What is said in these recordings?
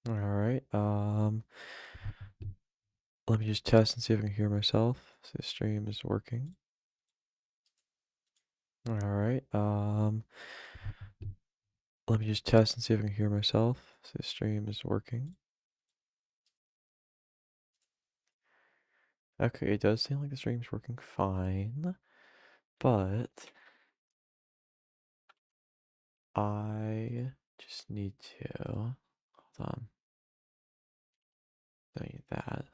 All right. Let me just test and see if I can hear myself. So the stream is working. All right. Let me just test and see if I can hear myself. So the stream is working. Okay, it does seem like the stream's working fine, but I just need to hold on. Don't need that.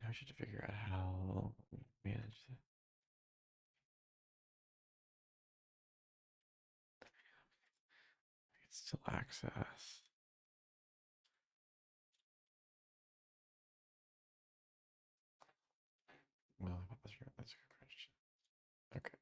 I should figure out how to manage this. I can still access. Well, that's a good question. Okay.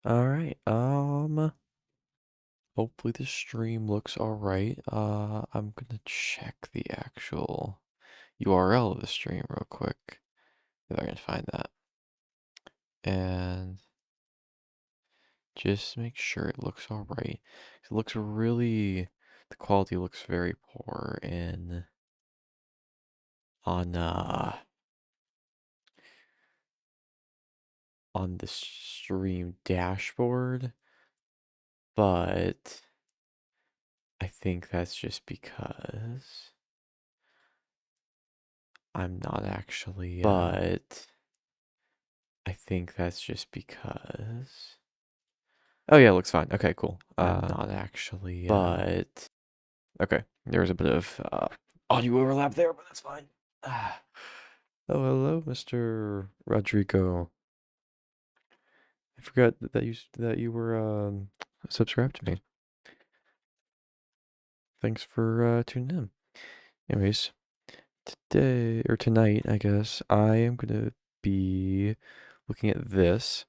All right. Hopefully the stream looks all right. I'm gonna check the actual URL of the stream real quick if I can find that, and just make sure it looks all right. It looks really, the quality looks very poor in on the stream dashboard, but I think that's just because I'm not actually, but I think that's just because. Oh yeah, it looks fine. Okay, cool. I'm not actually, but okay. There was a bit of audio overlap there, but that's fine. Ah. Oh, hello, Mr. Rodrigo. I forgot that you were subscribed to me. Thanks for tuning in. Anyways, today or tonight, I guess I am gonna be looking at this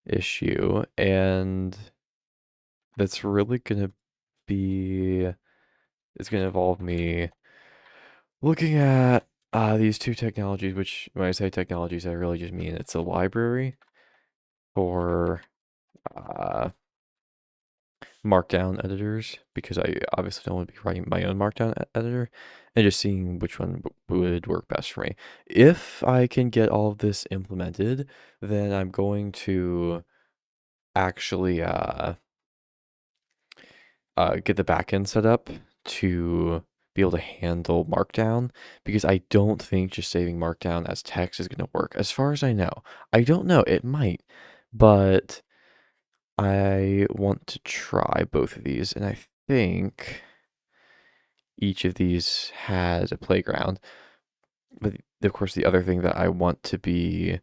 issue, and that's really gonna be it's gonna involve me looking at these two technologies, which when I say technologies, I really just mean it's a library for uh, Markdown editors, because I obviously don't want to be writing my own Markdown editor, and just seeing which one would work best for me. If I can get all of this implemented, then I'm going to actually get the backend set up to be able to handle Markdown, because I don't think just saving Markdown as text is going to work. As far as I know, I don't know, it might, but I want to try both of these, and I think each of these has a playground. But of course, the other thing that I want to be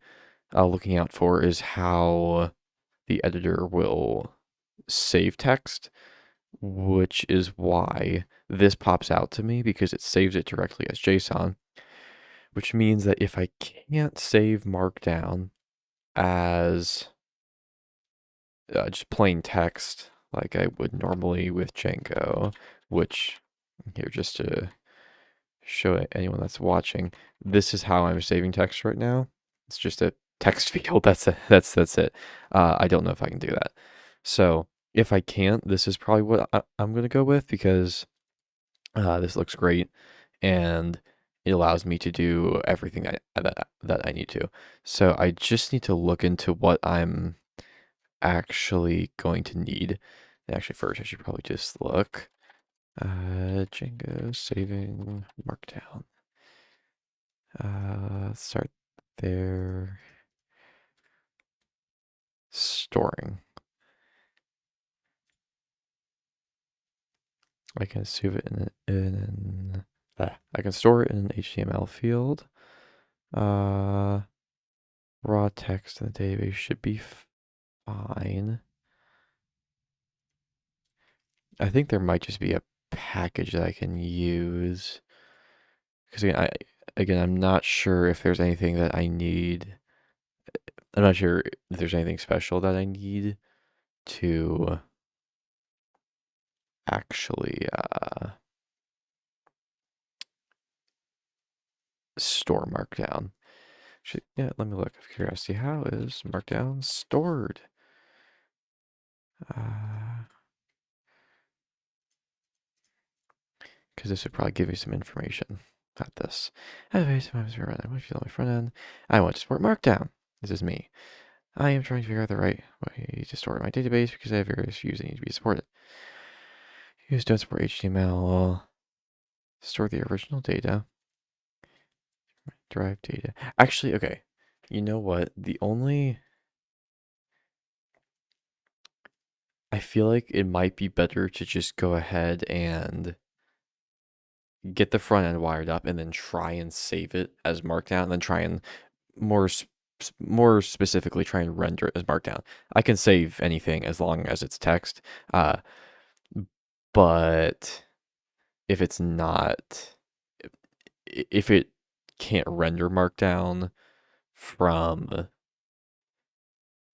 looking out for is how the editor will save text, which is why this pops out to me, because it saves it directly as JSON, which means that if I can't save Markdown as just plain text like I would normally with Django, which here just to show anyone that's watching, this is how I'm saving text right now. It's just a text field. That's it. That's it. I don't know if I can do that. So if I can't, this is probably what I'm gonna go with because this looks great and it allows me to do everything that I need to. So I just need to look into what I'm actually going to need. Actually, first I should probably just look. Django saving Markdown. Start there. Storing. I can save it I can store it in an HTML field. Raw text in the database should be fine. I think there might just be a package that I can use. Because again, I'm not sure if there's anything that I need. I'm not sure if there's anything special that I need to actually store Markdown. Yeah, let me look out of curiosity. How is Markdown stored? Because this would probably give you some information about this. I want to feel on my front end. I want to support Markdown. This is me. I am trying to figure out the right way to store my database because I have various views that need to be supported. Use don't support HTML. Store the original data. Drive data. Actually, okay. You know what? I feel like it might be better to just go ahead and get the front end wired up and then try and save it as Markdown and then try and more more specifically try and render it as Markdown. I can save anything as long as it's text, uh, but if it's not, if it can't render Markdown from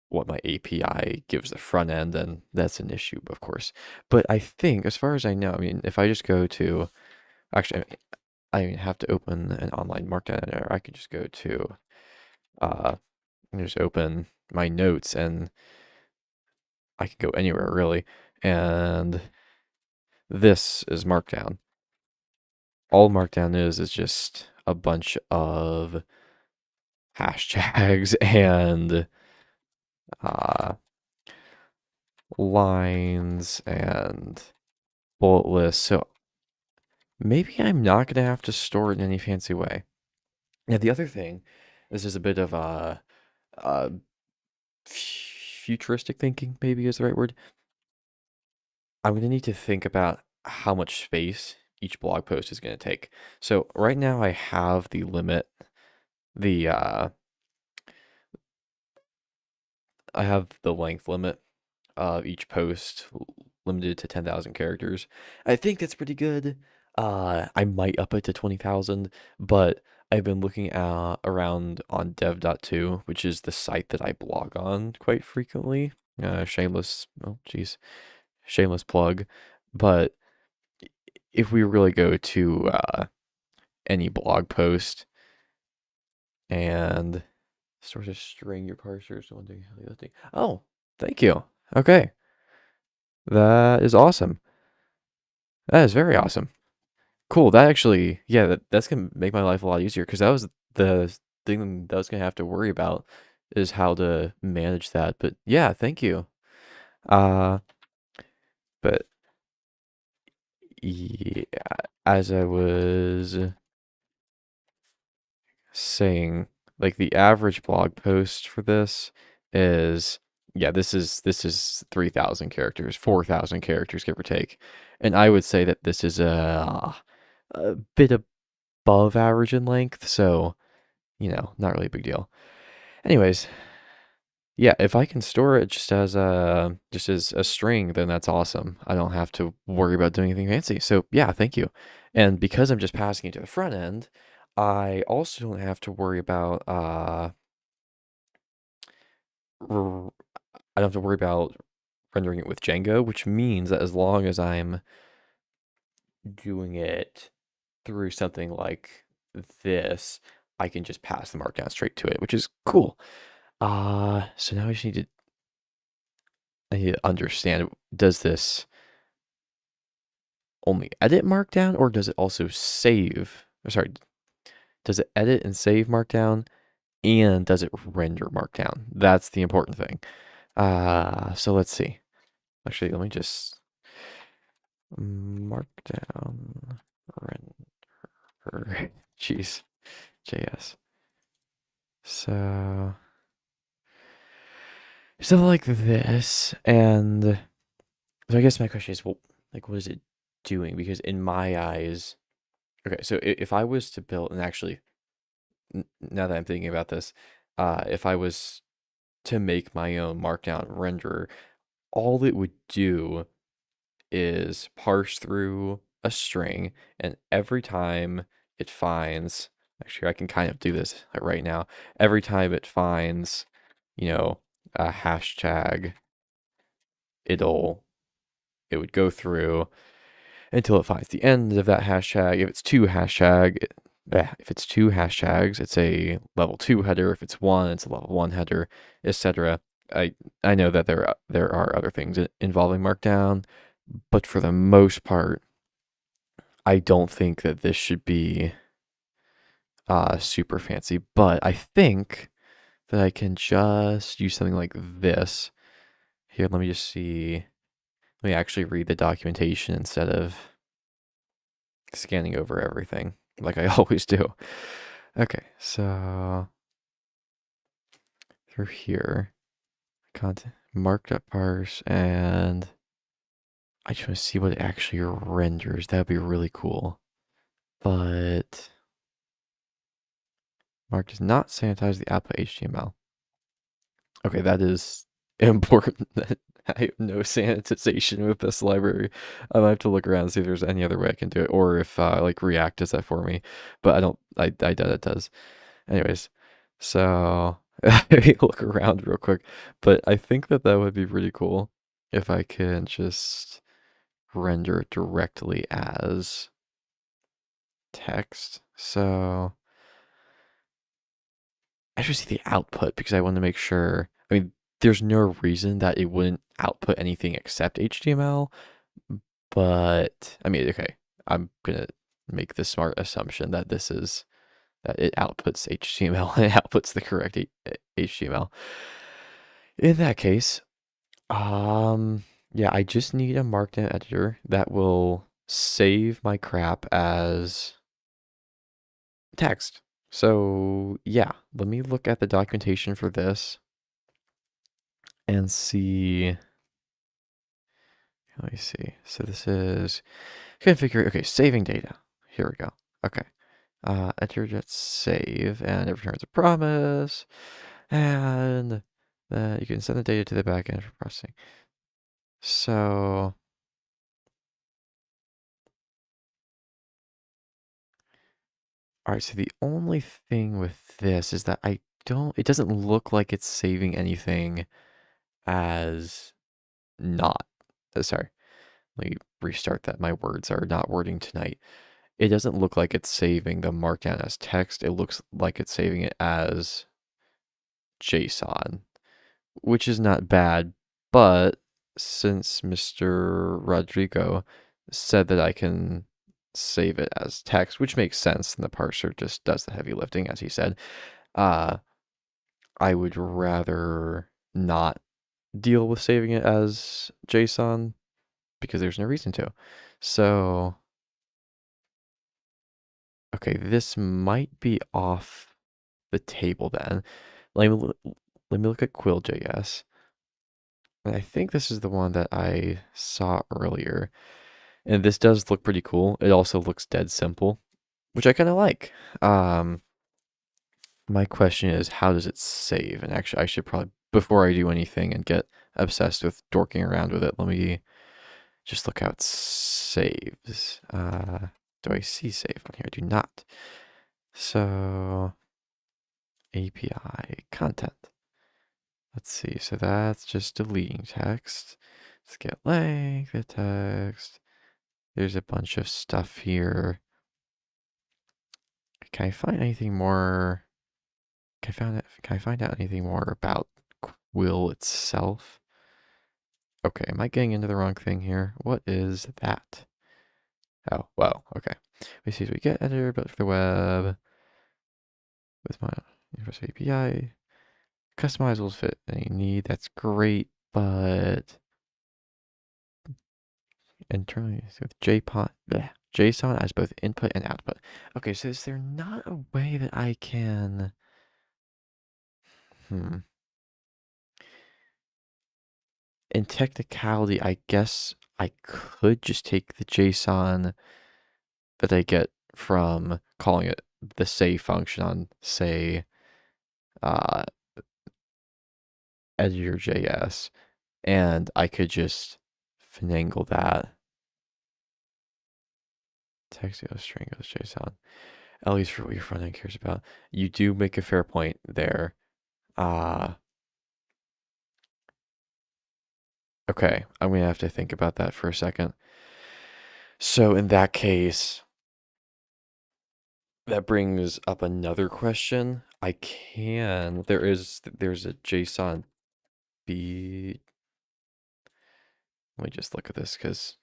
what my API gives the front end, then that's an issue, of course. But I think, as far as I know, I mean, if I just go to, actually, I have to open an online Markdown editor. I could just go to, just open my notes and I could go anywhere really. And this is Markdown. All Markdown is just a bunch of hashtags and lines and bullet lists. So maybe I'm not going to have to store it in any fancy way. Now, the other thing, this is a bit of a futuristic thinking, maybe is the right word. I'm going to need to think about how much space each blog post is going to take. So right now I have the limit, I have the length limit of each post limited to 10,000 characters. I think that's pretty good. I might up it to 20,000, but I've been looking around on dev.to, which is the site that I blog on quite frequently. Shameless, oh geez, shameless plug. But if we really go to any blog post and sort of string your parsers to one thing, the other thing. Oh, thank you. Okay. That is awesome. That is very awesome. Cool. That actually, yeah, that's gonna make my life a lot easier because that was the thing that I was gonna have to worry about is how to manage that. But yeah, thank you. Uh, but yeah, as I was saying, like the average blog post for this is, yeah, this is 3,000 characters, 4,000 characters, give or take. And I would say that this is a bit above average in length, so, not really a big deal. Anyways, yeah, if I can store it just as a string, then that's awesome. I don't have to worry about doing anything fancy. So yeah, thank you. And because I'm just passing it to the front end, I also don't have to worry about r- I don't have to worry about rendering it with Django, which means that as long as I'm doing it through something like this, I can just pass the markdown straight to it, which is cool. So now I need to understand, does this only edit markdown or does it also save? Or sorry, does it edit and save markdown and does it render markdown? That's the important thing. So let's see. Actually, let me just markdown render. Jeez, JS. So something like this, and so I guess my question is, well, like, what is it doing? Because in my eyes, okay, so if I was to build, and actually, now that I'm thinking about this, if I was to make my own Markdown renderer, all it would do is parse through a string, and every time it finds, actually, I can kind of do this right now. Every time it finds, you know, a hashtag, it would go through until it finds the end of that hashtag. If it's two hashtags, it's a level 2 header. If it's one, it's a level 1 header, etc. I I know that there are other things involving Markdown, but for the most part, I don't think that this should be super fancy. But I think that I can just use something like this. Here, let me just see. Let me actually read the documentation instead of scanning over everything like I always do. Okay, so through here, content marked up parse, and I just want to see what it actually renders. That would be really cool. But Mark does not sanitize the output HTML. Okay, that is important. That I have no sanitization with this library. I might have to look around and see if there's any other way I can do it, or if like React does that for me. But I don't. I doubt it does. Anyways, so maybe look around real quick. But I think that that would be really cool if I can just render it directly as text. So I should see the output because I want to make sure. I mean, there's no reason that it wouldn't output anything except HTML. But I mean, okay, I'm gonna make the smart assumption that this is that it outputs HTML and it outputs the correct HTML. In that case, yeah, I just need a Markdown editor that will save my crap as text. So yeah, let me look at the documentation for this and see. Let me see. So this is configure. Okay, saving data. Here we go. Okay. Enter just save, and it returns a promise, and then you can send the data to the backend for processing. So, all right. So the only thing with this is that it doesn't look like it's saving anything as not. Sorry. Let me restart that. My words are not wording tonight. It doesn't look like it's saving the markdown as text. It looks like it's saving it as JSON, which is not bad. But since Mr. Rodrigo said that I can save it as text, which makes sense, and the parser just does the heavy lifting, as he said, uh, I would rather not deal with saving it as JSON because there's no reason to. So, okay, this might be off the table then. Let me let me look at Quill.js. And I think this is the one that I saw earlier. And this does look pretty cool. It also looks dead simple, which I kind of like. Um, my question is, how does it save? And actually, I should probably, before I do anything and get obsessed with dorking around with it, let me just look how it saves. Do I see save on here? I do not. So API content. Let's see. So that's just deleting text. Let's get length of text. There's a bunch of stuff here. Can I find anything more? Can I find out anything more about Quill itself? Okay, am I getting into the wrong thing here? What is that? Oh, wow, okay. We see we get editor built for the web with my Universal API. Customizables fit any need, that's great, but internally with JSON as both input and output. Okay, so is there not a way that I can in technicality, I guess I could just take the JSON that I get from calling it the say function on, say, uh, editor.js, and I could just finagle that. Text goes string goes JSON. At least for what your front end cares about. You do make a fair point there. Okay, I'm gonna have to think about that for a second. So in that case, that brings up another question. There's a JSON B. Let me just look at this because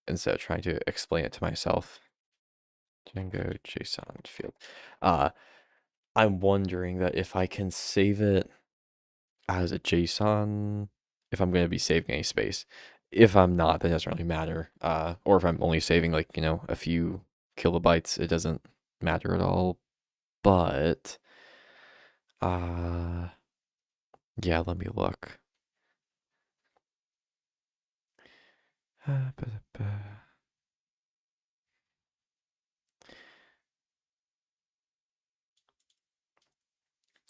instead of trying to explain it to myself, Django JSON field. Uh, I'm wondering that if I can save it as a JSON, if I'm going to be saving any space. If I'm not, that doesn't really matter. Or if I'm only saving like, a few kilobytes, it doesn't matter at all. But, uh, yeah, let me look.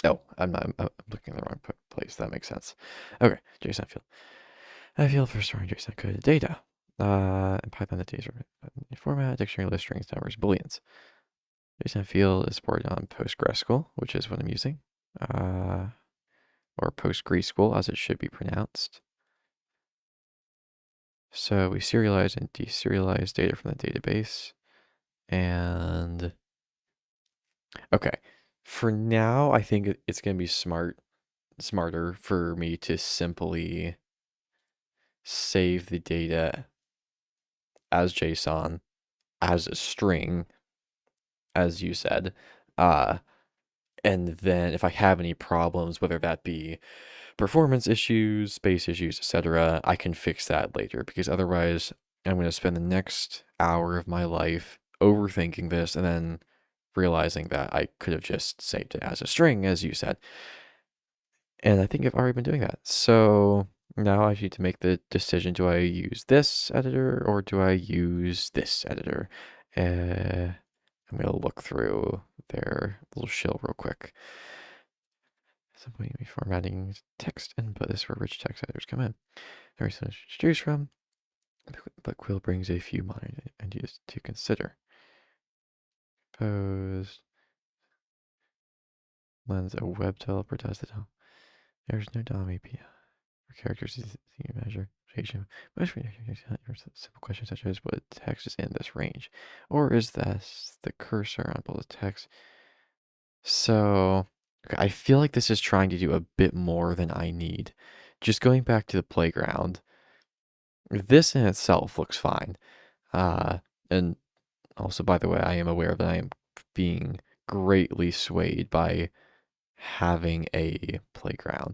Oh, I'm looking in the wrong place. That makes sense. Okay, JSON field. A field for storing JSON coded data. In Python, the data format, dictionary, list, strings, numbers, booleans. JSON field is supported on PostgreSQL, which is what I'm using. Or PostgreSQL, as it should be pronounced. So we serialize and deserialize data from the database. And okay, for now, I think it's going to be smarter for me to simply save the data as JSON, as a string, as you said. Uh, and then if I have any problems, whether that be performance issues, space issues, etc., I can fix that later, because otherwise I'm going to spend the next hour of my life overthinking this and then realizing that I could have just saved it as a string, as you said. And I think I've already been doing that. So now I need to make the decision, do I use this editor or do I use this editor? I'm going to look through their little shill real quick. Simply formatting text input. This is where rich text editors come in. There is so much to choose from, but Quill brings a few modern ideas to consider. Suppose lens a web developer does the DOM. There's no DOM API for characters you measure. Most simple questions such as what text is in this range, or is this the cursor on both text? So okay, I feel like this is trying to do a bit more than I need. Just going back to the playground, this in itself looks fine. And also, by the way, I am aware that I am being greatly swayed by having a playground.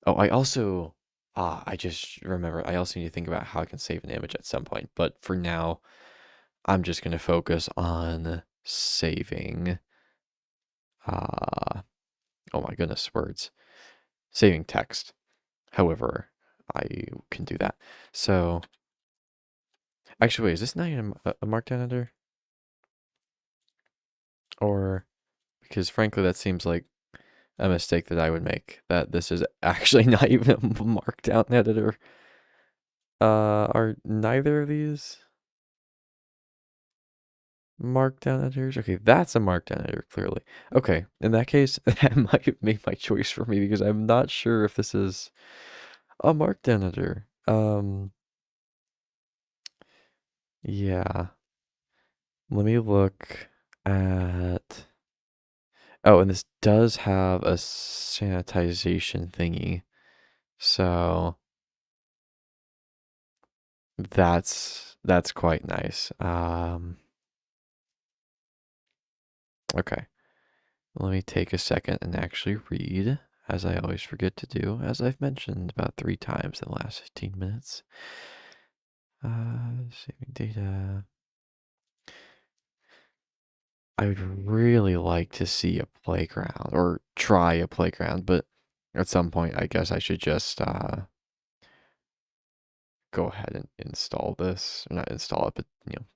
Oh, I just remember, I also need to think about how I can save an image at some point. But for now, I'm just going to focus on saving, oh my goodness, words. Saving text. However, I can do that. So, actually, wait, is this not even a Markdown editor? Or, because frankly, that seems like a mistake that I would make, that this is actually not even a Markdown editor. Are neither of these? Markdown editors. Okay, that's a Markdown editor, clearly. Okay, in that case, that might make my choice for me because I'm not sure if this is a Markdown editor. Yeah. Let me look at. Oh, and this does have a sanitization thingy. So that's quite nice. Okay. Let me take a second and actually read, as I always forget to do, as I've mentioned about 3 times in the last 15 minutes. Saving data. I would really like to see a playground or try a playground, but at some point, I guess I should just go ahead and install this, or not install it, but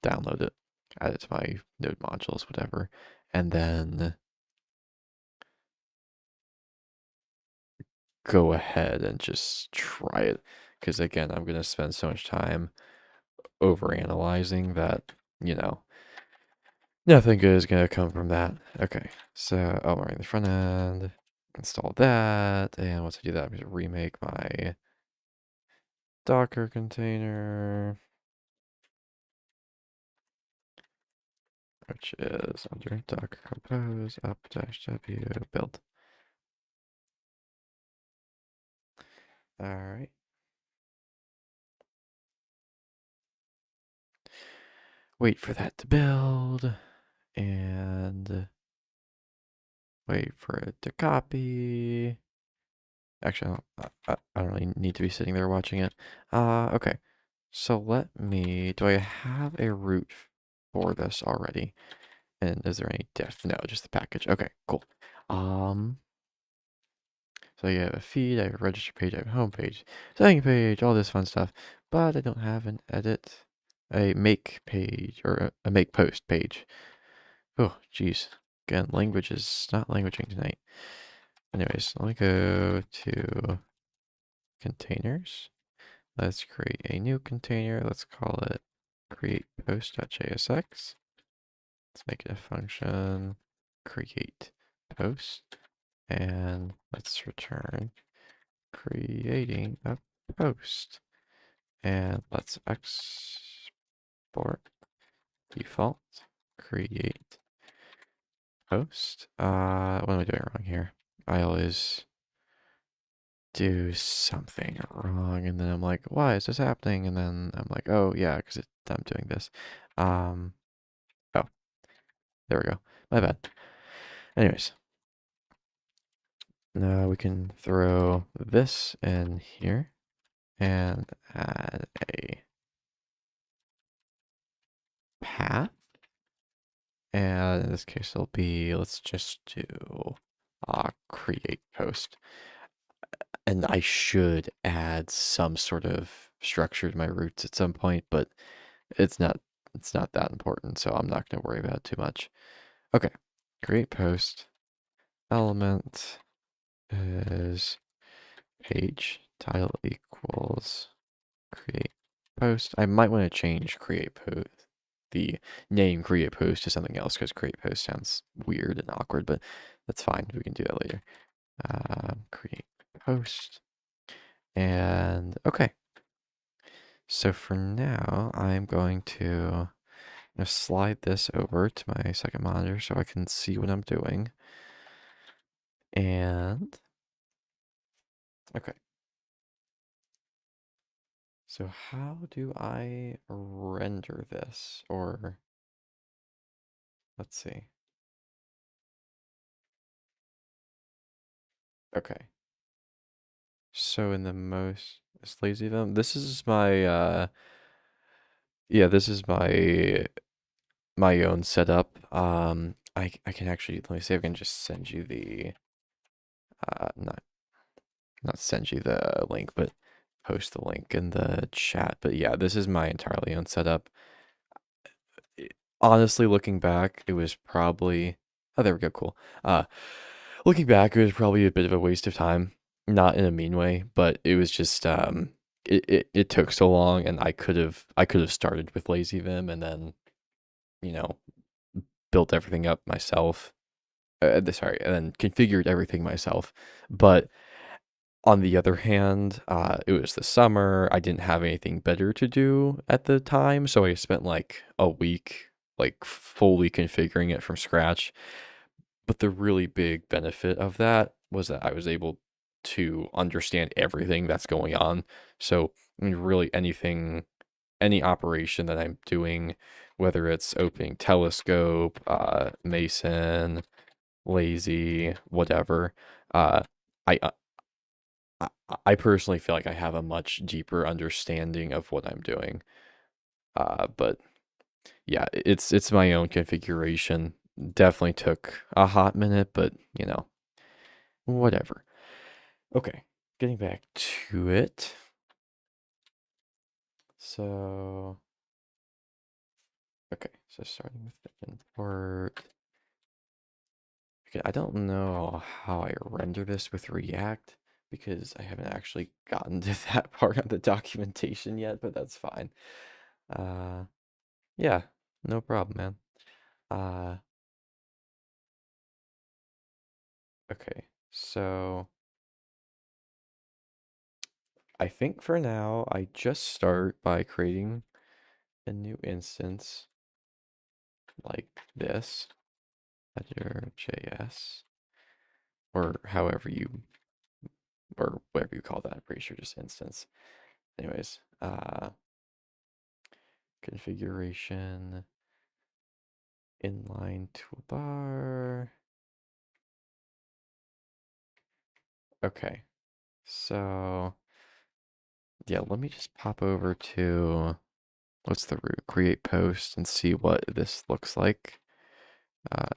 download it, add it to my node modules, whatever, and then go ahead and just try it. Because again, I'm gonna spend so much time over analyzing that, you know, nothing good is gonna come from that. Okay, so we're in the front end, install that, and once I do that, I'm gonna remake my Docker container, which is under Docker compose up-w build. All right. Wait for that to build and wait for it to copy. Actually, I don't really need to be sitting there watching it. Okay. So let me, do I have a root for this already? And is there any diff? No, just the package. Okay, cool. So you have a feed, I have a register page, I have a home page, setting page, all this fun stuff. But I don't have an edit, a make page, or a make post page. Oh, geez. Again, language is not languaging tonight. Anyways, let me go to containers. Let's create a new container. Let's call it create post.jsx. Let's make it a function create post. And let's return creating a post. And let's export default create post. What am I doing wrong here? I always do something wrong and then I'm like, why is this happening? And then I'm like, oh yeah, because I'm doing this. Oh, there we go. My bad. Anyways, now we can throw this in here and add a path. And in this case, it'll be, let's just do create post. And I should add some sort of structure to my roots at some point, but it's not that important, so I'm not going to worry about it too much. Okay, create post element is page title equals create post. I might want to change create post, the name create post to something else because create post sounds weird and awkward, but that's fine. We can do that later. Create post. And okay. So for now, I'm going to slide this over to my second monitor so I can see what I'm doing. And okay. So how do I render this? Or let's see. Okay. So in the most lazy them, this is my yeah, this is my own setup. I can actually, let me see if I can just send you the not send you the link, but post the link in the chat. But yeah, this is my entirely own setup. Honestly, looking back, it was probably, oh, there we go, cool. Looking back, it was probably a bit of a waste of time, not in a mean way, but it was just it took so long, and I could have started with Lazy Vim and then, you know, built everything up myself. Sorry, and then configured everything myself. But on the other hand, it was the summer. I didn't have anything better to do at the time, so I spent like a week like fully configuring it from scratch. But the really big benefit of that was that I was able to understand everything that's going on. So, I mean, really anything, any operation that I'm doing, whether it's opening telescope, Mason, lazy, whatever, uh, I, uh, I I personally feel like I have a much deeper understanding of what I'm doing. But yeah, it's my own configuration. Definitely took a hot minute, but whatever. Okay, getting back to it. So, okay, so starting with the import. Okay, I don't know how I render this with React because I haven't actually gotten to that part of the documentation yet, but that's fine. Uh, yeah, no problem, man. Uh, okay, so I think for now I just start by creating a new instance like this, editor.js, or however you, or whatever you call that. I'm pretty sure just instance. Anyways, configuration, inline toolbar. Okay, so yeah, let me just pop over to, what's the root? Create post and see what this looks like.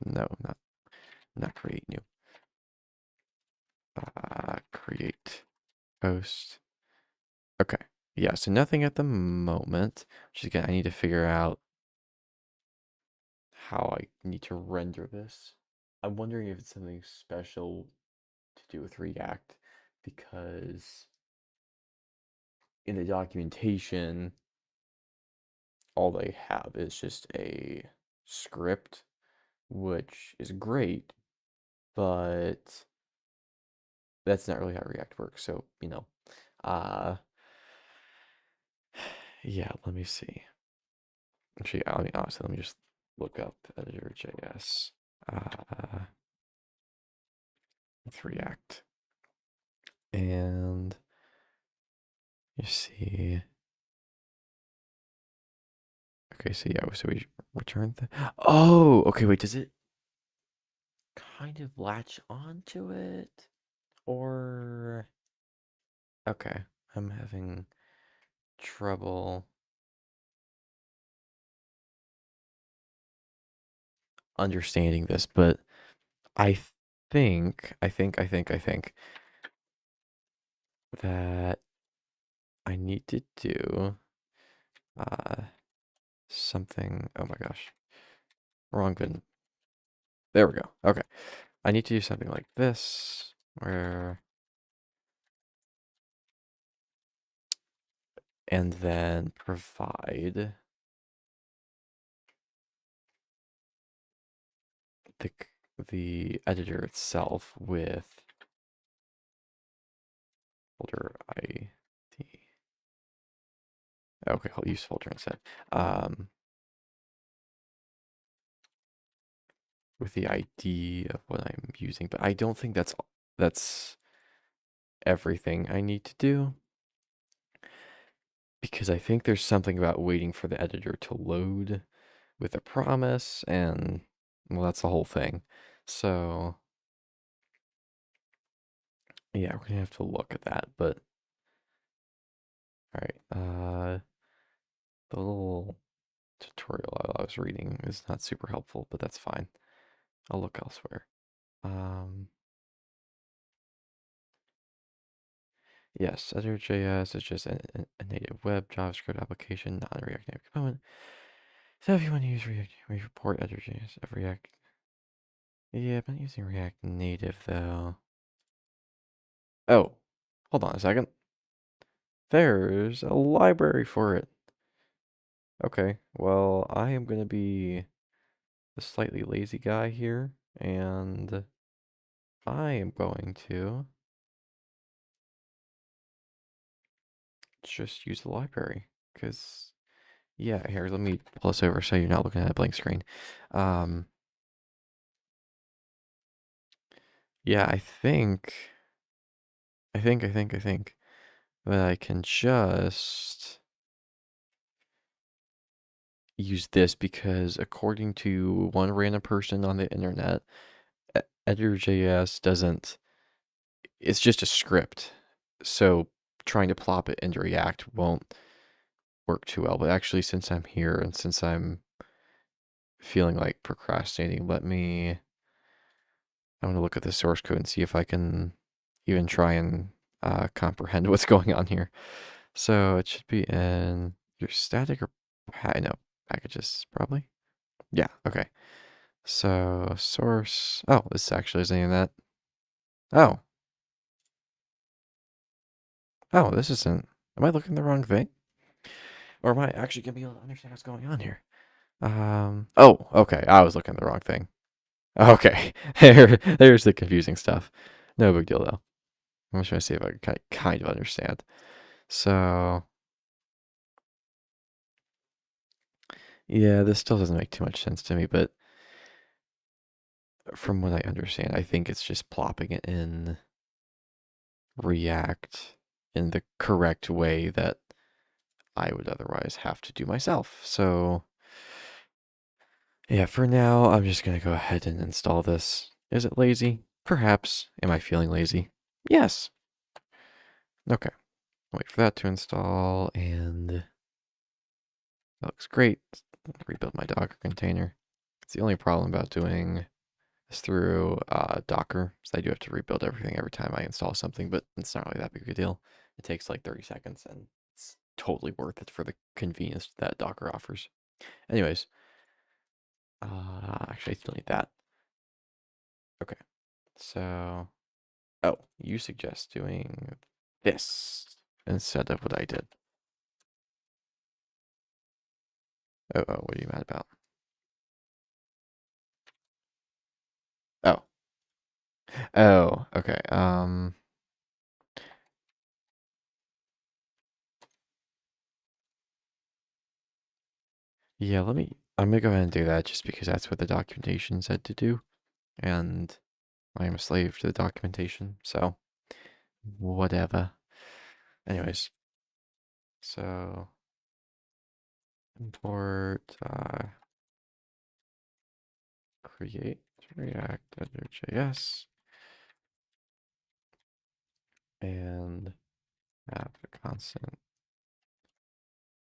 No, not create new. Create post. Okay. Yeah, so nothing at the moment. Which again, I need to figure out how I need to render this. I'm wondering if it's something special to do with React because in the documentation, all they have is just a script, which is great, but that's not really how React works. So, uh, yeah, let me see. Actually, I mean, honestly, let me just look up editor.js with React. And you see, okay, so yeah, so we return the, oh, okay, wait, does it kind of latch onto it? Or, okay, I'm having trouble understanding this, but I I think that I need to do uh something. Oh my gosh, wrong button. There we go. Okay, I need to do something like this, where, and then provide the the editor itself with folder ID. Okay, I'll use folder instead. With the ID of what I'm using, but I don't think that's everything I need to do because I think there's something about waiting for the editor to load with a promise, and well, that's the whole thing. So yeah, we're gonna have to look at that, but all right. The little tutorial I was reading is not super helpful, but that's fine. I'll look elsewhere. Yes, editor.js is just a native web JavaScript application, not a React Native component. So if you want to use React, we report editor.js of React. Yeah, I'm not using React Native though. Oh, hold on a second. There's a library for it. Okay, well, I am going to be the slightly lazy guy here, and I am going to just use the library, because, yeah, here, let me pull this over so you're not looking at a blank screen. Um, yeah, I think that I can just use this because according to one random person on the internet, Editor.js doesn't, it's just a script. So trying to plop it into React won't work too well. But actually, since I'm here and since I'm feeling like procrastinating, I'm going to look at the source code and see if I can even try and comprehend what's going on here. So it should be in your static or no, packages, probably. Yeah, okay. So source, oh, this actually isn't even that. Oh, this isn't, am I looking at the wrong thing? Or am I actually going to be able to understand what's going on here? Oh, okay, I was looking at the wrong thing. Okay, there's the confusing stuff. No big deal though. I'm just trying to see if I can kind of understand. So, yeah, this still doesn't make too much sense to me, but from what I understand, I think it's just plopping it in React in the correct way that I would otherwise have to do myself. So, yeah, for now, I'm just going to go ahead and install this. Is it lazy? Perhaps. Am I feeling lazy? Yes. Okay. Wait for that to install, and that looks great. Rebuild my Docker container. It's the only problem about doing this through Docker, is I do have to rebuild everything every time I install something, but it's not really that big of a deal. It takes like 30 seconds, and it's totally worth it for the convenience that Docker offers. Anyways, actually, I still need that. Okay, so, oh, you suggest doing this instead of what I did. Oh, what are you mad about? Oh. Oh, okay. Yeah, I'm gonna go ahead and do that just because that's what the documentation said to do. And I am a slave to the documentation, so whatever. Anyways, so import create React editor.js and have a constant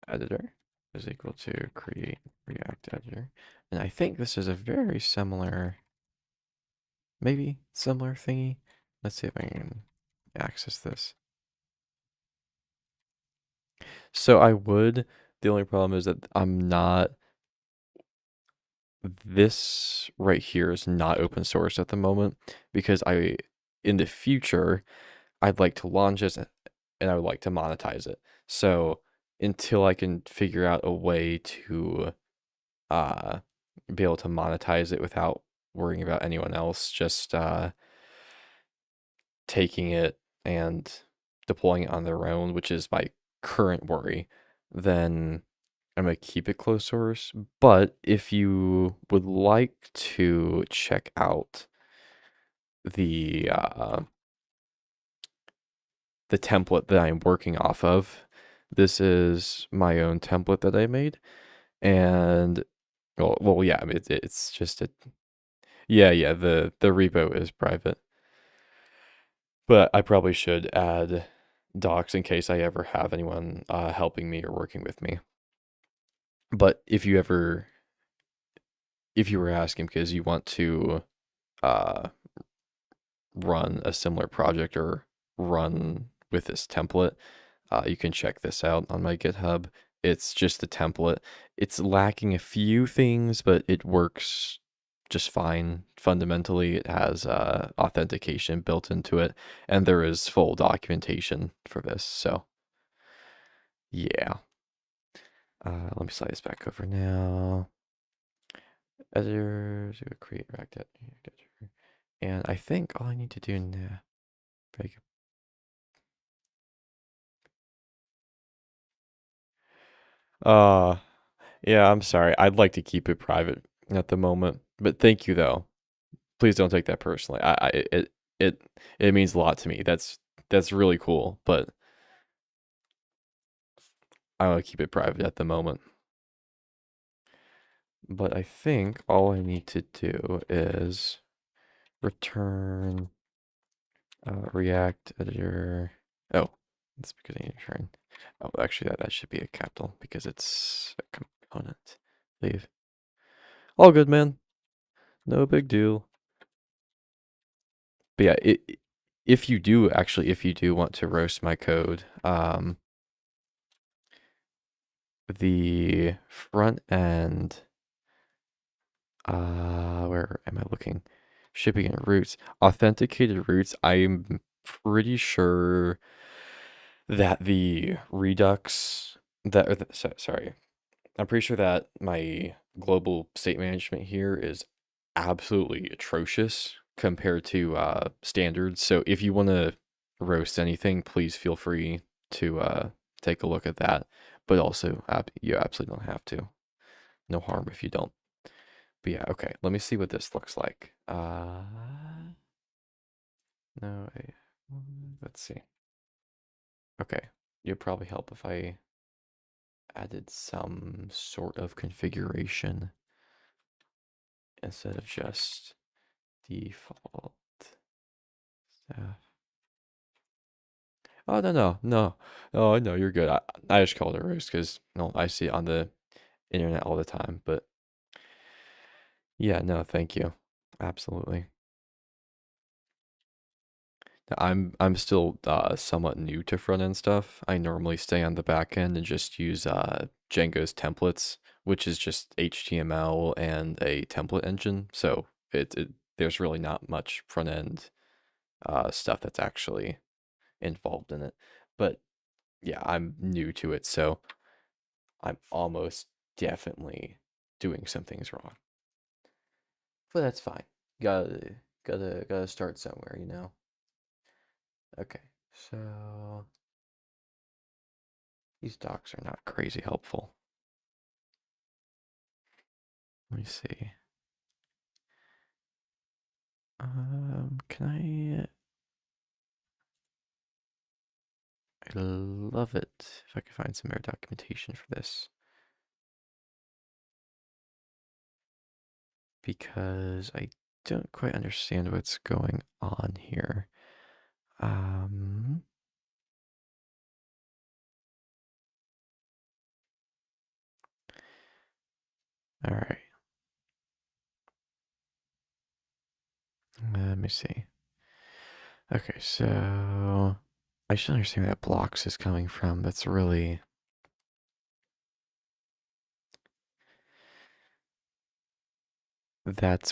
editor is equal to create React editor. And I think this is a very similar, maybe similar thingy. Let's see if I can access this. So I would, the only problem is that I'm not, this right here is not open source at the moment because in the future, I'd like to launch this and I would like to monetize it. So until I can figure out a way to uh, be able to monetize it without worrying about anyone else just taking it and deploying it on their own, which is my current worry, then I'm going to keep it closed source. But if you would like to check out the template that I'm working off of, this is my own template that I made, and yeah, I mean, it's just a, yeah, the repo is private, but I probably should add docs in case I ever have anyone helping me or working with me. But if you were asking because you want to uh, run a similar project or run with this template, you can check this out on my GitHub. It's just the template. It's lacking a few things, but it works just fine. Fundamentally, it has authentication built into it, and there is full documentation for this. So, yeah. Let me slide this back over now. editor, so create React editor. And I think all I need to do now, uh, yeah, I'm sorry. I'd like to keep it private at the moment, but thank you though. Please don't take that personally. It it means a lot to me. That's really cool, but I want to keep it private at the moment. But I think all I need to do is return React editor. Oh, that's because I need to return. Oh, actually, that should be a capital because it's a component. Leave. All good, man. No big deal. But yeah, if you do actually, if you do want to roast my code, the front end, where am I looking? Shipping and routes, authenticated routes. I'm pretty sure that the Redux that, or sorry, I'm pretty sure that my global state management here is absolutely atrocious compared to standards. So if you want to roast anything, please feel free to take a look at that. But also, you absolutely don't have to. No harm if you don't. But yeah, okay. Let me see what this looks like. No, let's see. Okay, it'd probably help if I added some sort of configuration instead of just default stuff. Oh, no. Oh, no, you're good. I just called it roast because no, I see it on the internet all the time. But yeah, no, thank you. Absolutely. I'm still somewhat new to front end stuff. I normally stay on the back end and just use Django's templates, which is just HTML and a template engine. So there's really not much front end stuff that's actually involved in it. But yeah, I'm new to it, so I'm almost definitely doing some things wrong. But that's fine. Gotta start somewhere, you know. Okay, so these docs are not crazy helpful. Let me see. Can I love it if I could find some more documentation for this. Because I don't quite understand what's going on here. Um, all right. Let me see. Okay, so I should understand where that blocks is coming from. That's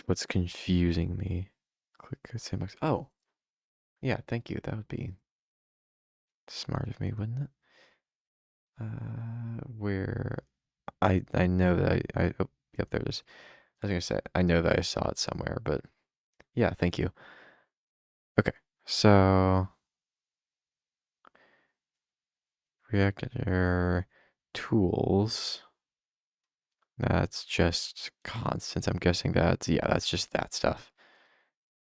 what's confusing me. Click the sandbox. Oh, yeah, thank you. That would be smart of me, wouldn't it? Where I know that I oh, yep, there it is. I was gonna say I know that I saw it somewhere, but yeah, thank you. Okay, so React Editor tools. That's just constants. I'm guessing that's just that stuff.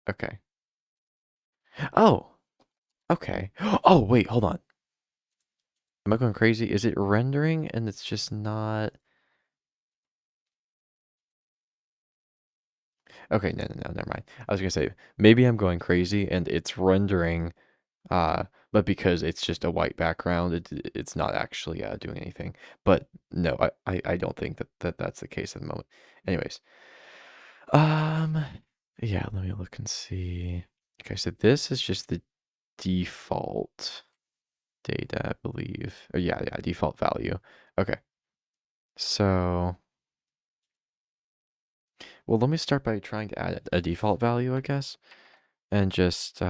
Okay. Oh, okay. Oh, wait, hold on. Am I going crazy? Is it rendering and it's just not? Okay, no, never mind. I was gonna say maybe I'm going crazy and it's rendering, uh, but because it's just a white background, it's not actually doing anything. But no, I don't think that's the case at the moment. Anyways, um, yeah, let me look and see. Okay, so this is just the default data, I believe. Oh, yeah, default value. Okay. So, well, let me start by trying to add a default value, I guess, and just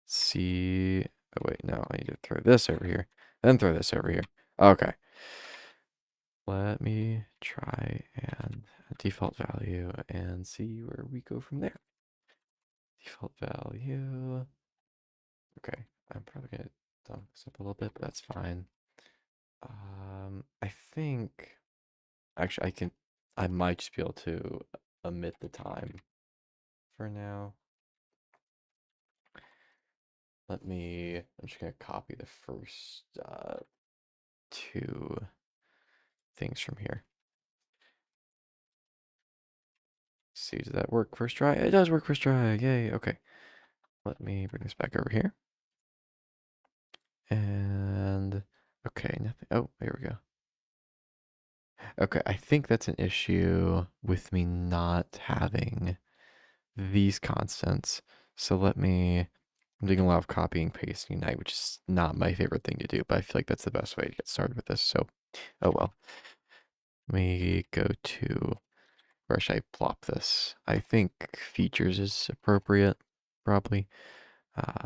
see. Oh, wait, no, I need to throw this over here, then throw this over here. Okay. Let me try and default value and see where we go from there. Default value. Okay, I'm probably gonna dump this up a little bit, but that's fine. I think actually I might just be able to omit the time for now. I'm just gonna copy the first two things from here. See, does that work first try? It does work first try. Yay. Okay. Let me bring this back over here. And okay, nothing. Oh, there we go. Okay, I think that's an issue with me not having these constants. So I'm doing a lot of copying, pasting tonight, which is not my favorite thing to do, but I feel like that's the best way to get started with this. So, oh well. Let me go to, where should I plop this? I think features is appropriate, probably.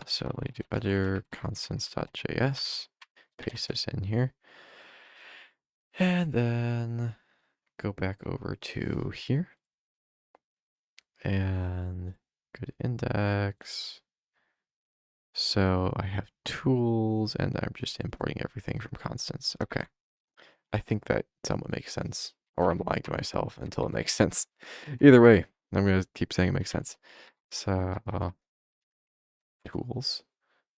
So let me do other constants.js, paste this in here, and then go back over to here and go to index. So I have tools and I'm just importing everything from constants. Okay. I think that somewhat makes sense. Or I'm lying to myself until it makes sense. Either way, I'm going to keep saying it makes sense. So tools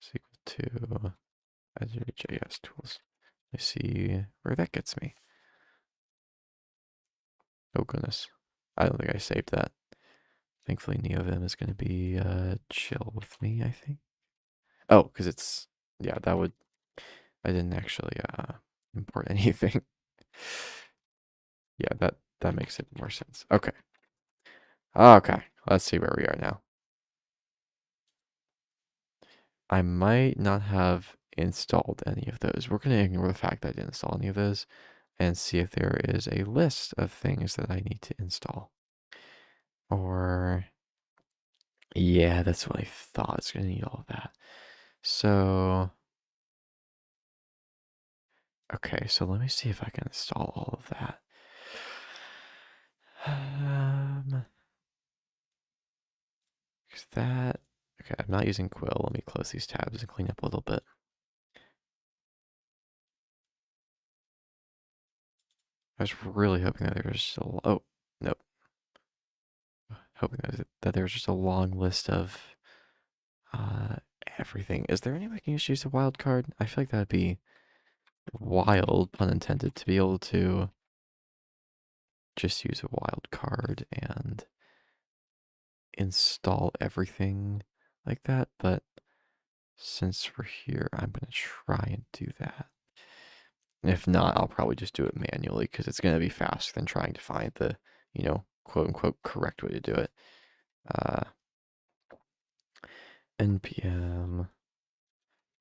is equal to Azure.js tools. Let's see where that gets me. Oh goodness. I don't think I saved that. Thankfully NeoVim is going to be chill with me, I think. Oh, because it's, yeah, I didn't actually import anything. Yeah, that makes it more sense. Okay. Okay, let's see where we are now. I might not have installed any of those. We're going to ignore the fact that I didn't install any of those and see if there is a list of things that I need to install. Or, yeah, that's what I thought. It's going to need all of that. So, okay, so let me see if I can install all of that. Is that, okay, I'm not using Quill. Let me close these tabs and clean up a little bit. I was really hoping that there was just oh, nope. Hoping that there was just a long list of uh, everything. Is there any way I can just use a wild card? I feel like that'd be wild, pun intended, to be able to just use a wild card and install everything like that. But since we're here, I'm going to try and do that. If not, I'll probably just do it manually because it's going to be faster than trying to find the, quote unquote correct way to do it. npm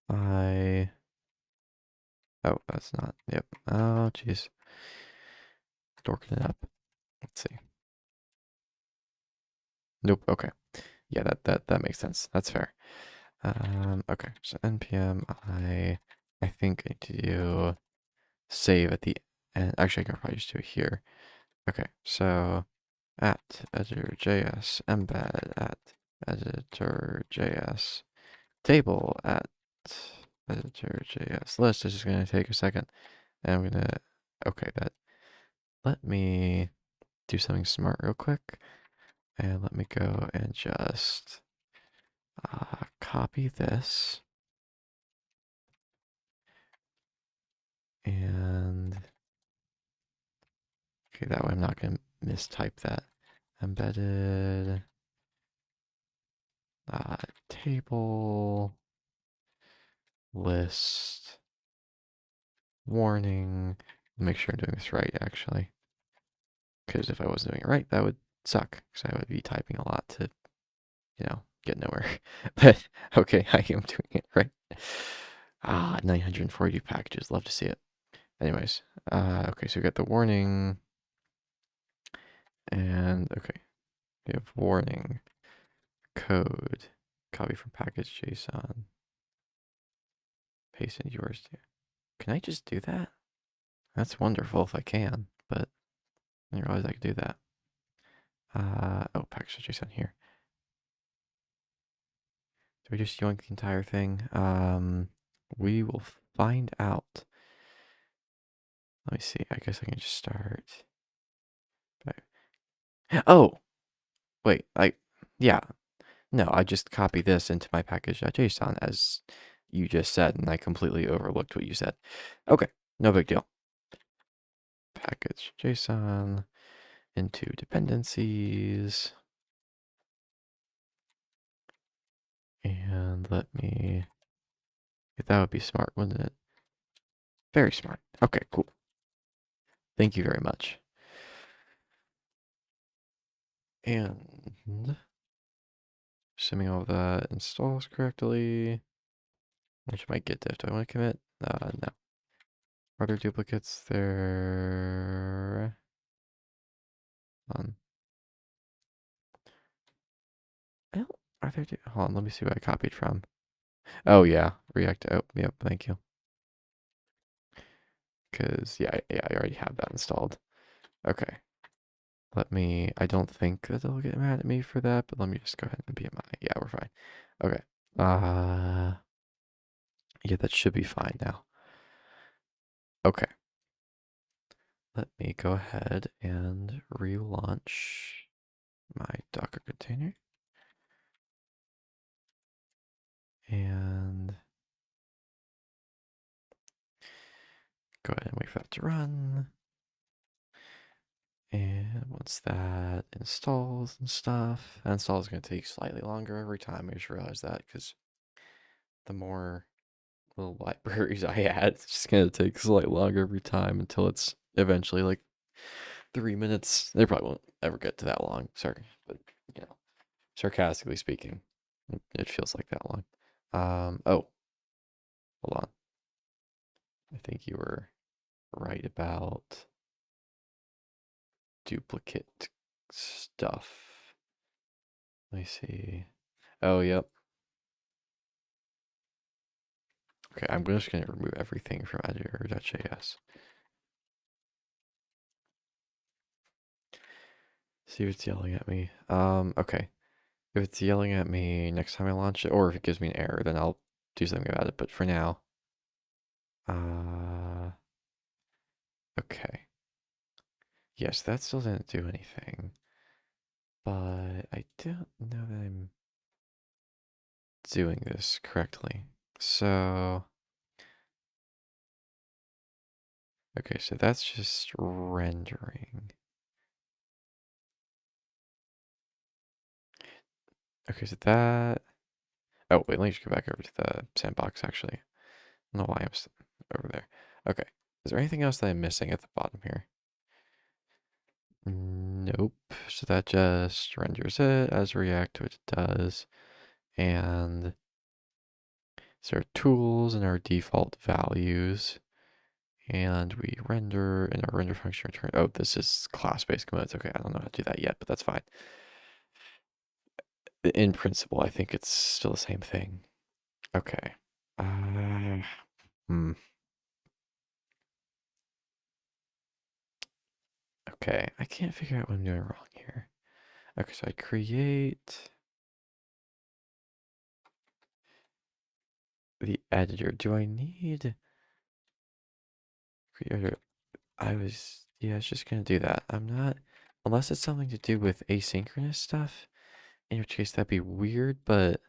I. Oh, that's not. Yep. Oh, jeez. Dorking it up. Let's see. Nope. Okay. Yeah, that makes sense. That's fair. Okay. So npm I think I need to do save at the end. Actually, I can probably just do it here. Okay. So at editor.js embed at editor.js table at editor.js list. This is going to take a second. And I'm going to, okay, let me do something smart real quick. And let me go and just copy this. And, okay, that way I'm not going to mistype that. Embedded table list warning. Make sure I'm doing this right, actually. Because if I wasn't doing it right, that would suck. Because I would be typing a lot to, get nowhere. But okay, I am doing it right. 942 packages. Love to see it. Anyways, okay, so we got the warning. And okay, we have warning code. Copy from package JSON. Paste into yours. Can I just do that? That's wonderful if I can, but I didn't realize I could do that. Oh, package.json here. Do we just yoink the entire thing? We will find out. Let me see. I guess I can just start. Oh, wait. Yeah. No, I just copied this into my package.json as you just said, and I completely overlooked what you said. Okay, no big deal. Package.json into dependencies. And let me, that would be smart, wouldn't it? Very smart. Okay, cool. Thank you very much. And assuming all of that installs correctly, which might get diff. Do I want to commit? No. Are there duplicates there? I don't, are there, hold on, let me see what I copied from. Oh yeah, React, oh, yep, thank you. Because, yeah, I already have that installed. Okay. I don't think that they'll get mad at me for that, but let me just go ahead and BMI. Yeah, we're fine. Okay. Yeah, that should be fine now. Okay. Let me go ahead and relaunch my Docker container. And go ahead and wait for that to run. And once that installs and stuff, that install is going to take slightly longer every time. I just realized that because the more little libraries I add, it's just going to take slightly longer every time until it's eventually like 3 minutes. They probably won't ever get to that long. Sorry, but you know, sarcastically speaking, it feels like that long. Oh, hold on. I think you were right about duplicate stuff. Let me see. Oh, yep. Okay, I'm just going to remove everything from editor.js. See if it's yelling at me. Okay. If it's yelling at me next time I launch it, or if it gives me an error, then I'll do something about it. But for now, okay. Yes, that still didn't do anything. But I don't know that I'm doing this correctly. So, okay, so that's just rendering. Okay, so that, oh, wait, let me just go back over to the sandbox, actually. I don't know why I'm over there. Okay, is there anything else that I'm missing at the bottom here? Nope. So that just renders it as React, which it does. And so our tools and our default values. And we render in our render function return. Oh, this is class-based components. Okay, I don't know how to do that yet, but that's fine. In principle, I think it's still the same thing. Okay. Hmm. Okay, I can't figure out what I'm doing wrong here. Okay, so I create the editor. Do I need creator? Yeah, I was just gonna do that. I'm not, unless it's something to do with asynchronous stuff, in which case that'd be weird, but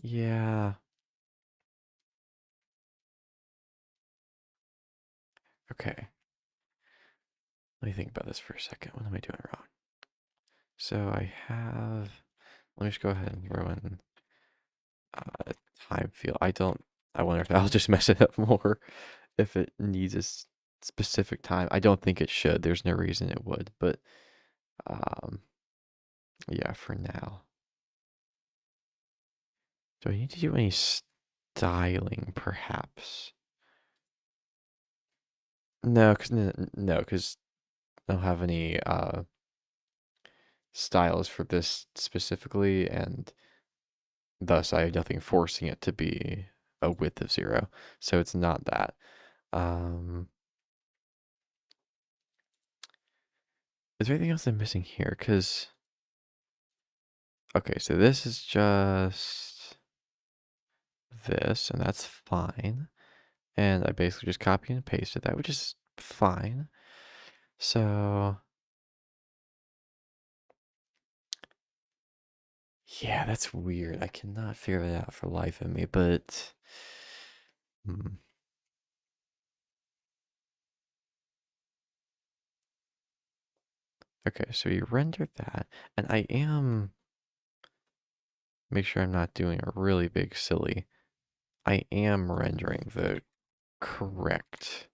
yeah. Okay. Let me think about this for a second. What am I doing wrong? So I have, let me just go ahead and throw in time field. I wonder if that'll just mess it up more if it needs a specific time. I don't think it should. There's no reason it would, but um, yeah, for now. Do I need to do any styling, perhaps? No, because I don't have any styles for this specifically, and thus I have nothing forcing it to be a width of 0. So it's not that. Um, is there anything else I'm missing here? Because, okay, so this is just this, and that's fine. And I basically just copy and pasted that, which is fine. So, yeah, that's weird. I cannot figure it out for life of me, but hmm. Okay, so you rendered that, and I am make sure I'm not doing a really big silly. I am rendering the correct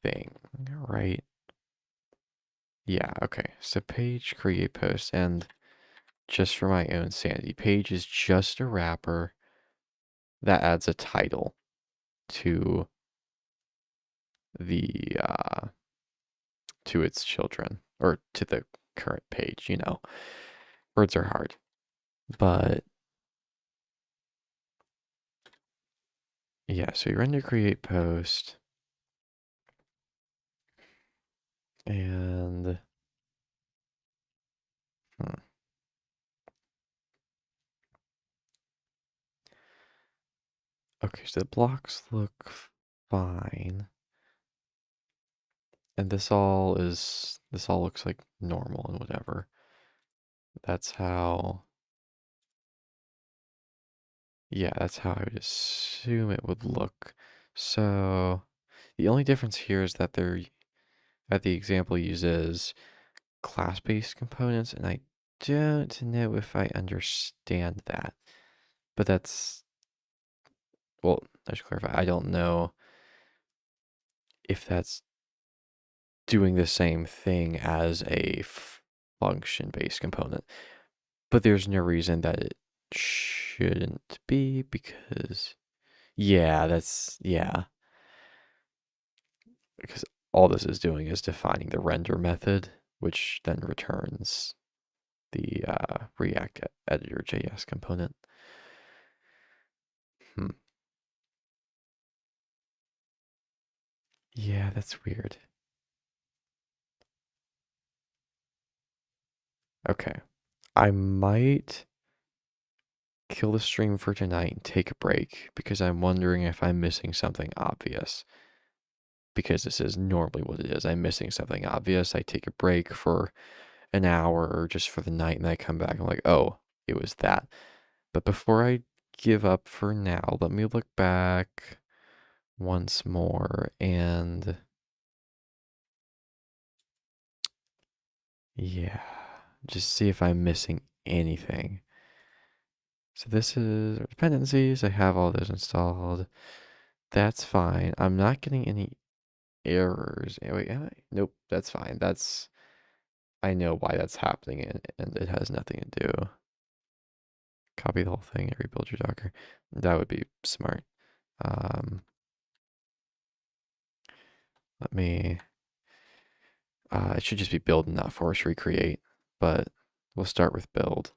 thing, right? Yeah, okay. So page create post, and just for my own sanity, page is just a wrapper that adds a title to the to its children or to the current page, you know. Words are hard. But yeah, so you render create post and hmm, okay, so the blocks look fine. And this all looks like normal and whatever. That's how, yeah, that's how I would assume it would look. So the only difference here is that that the example uses class-based components, and I don't know if I understand that. But that's, well, I should clarify, I don't know if that's doing the same thing as a function-based component. But there's no reason that it shouldn't be because, yeah, yeah. Because all this is doing is defining the render method, which then returns the React editor JS component. Hmm. Yeah, that's weird. Okay. I might kill the stream for tonight and take a break because I'm wondering if I'm missing something obvious. Because this is normally what it is. I'm missing something obvious. I take a break for an hour or just for the night and I come back. I'm like, oh, it was that. But before I give up for now, let me look back once more and yeah, just see if I'm missing anything. So this is our dependencies. I have all those installed. That's fine. I'm not getting any errors. Wait, am I? Nope, that's fine. I know why that's happening and it has nothing to do. Copy the whole thing and rebuild your Docker. That would be smart. Um, let me, it should just be build and not force recreate, but we'll start with build.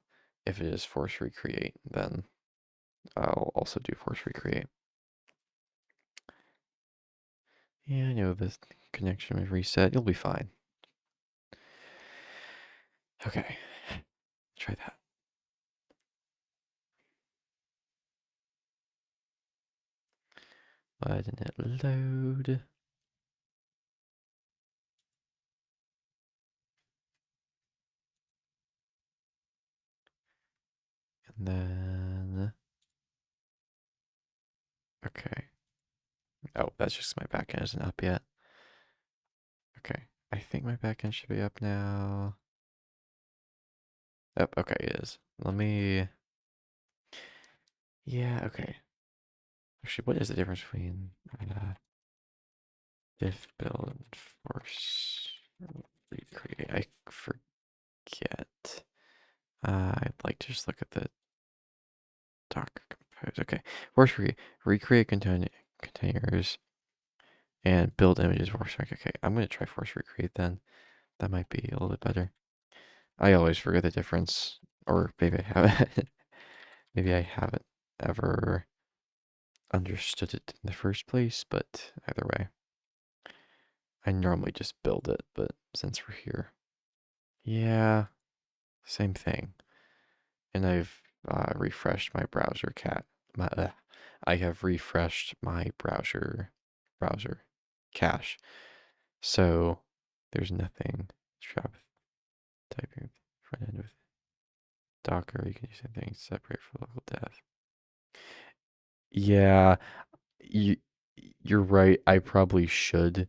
If it is force recreate, then I'll also do force recreate. Yeah, I know this connection was reset. You'll be fine. Okay, try that. Why didn't it load? And then, okay. Oh, that's just my backend isn't up yet. Okay, I think my backend should be up now. Oh, okay, it is. Let me, yeah, okay. Actually, what is the difference between diff build and force recreate? I forget. I'd like to just look at the Docker compose. Okay, force recreate containers and build images force recreate. Okay, I'm gonna try force recreate then. That might be a little bit better. I always forget the difference, or maybe I haven't. Maybe I haven't ever understood it in the first place, but either way, I normally just build it, but since we're here, yeah, same thing. And I've refreshed my browser I have refreshed my browser cache. So there's nothing. Trap typing front end with Docker. You can use something separate for local dev. Yeah, you you're right. I probably should,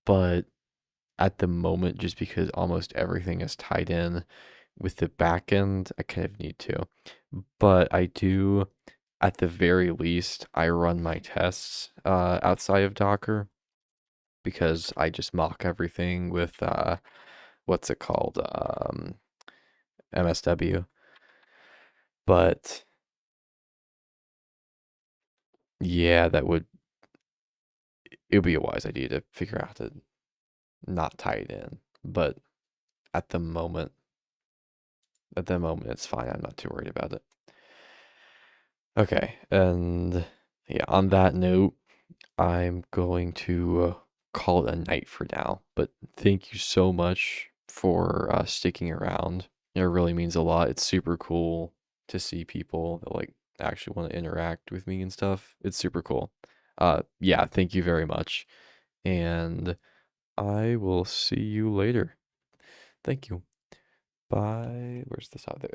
but at the moment, just because almost everything is tied in with the backend, I kind of need to. But I do, at the very least, I run my tests outside of Docker because I just mock everything with what's it called? MSW. But yeah, it would be a wise idea to figure out how to not tie it in. But at the moment, it's fine. I'm not too worried about it. Okay, and yeah, on that note, I'm going to call it a night for now. But thank you so much for sticking around. It really means a lot. It's super cool to see people that like actually want to interact with me and stuff. It's super cool. Yeah, thank you very much. And I will see you later. Thank you. Bye. Where's this out there?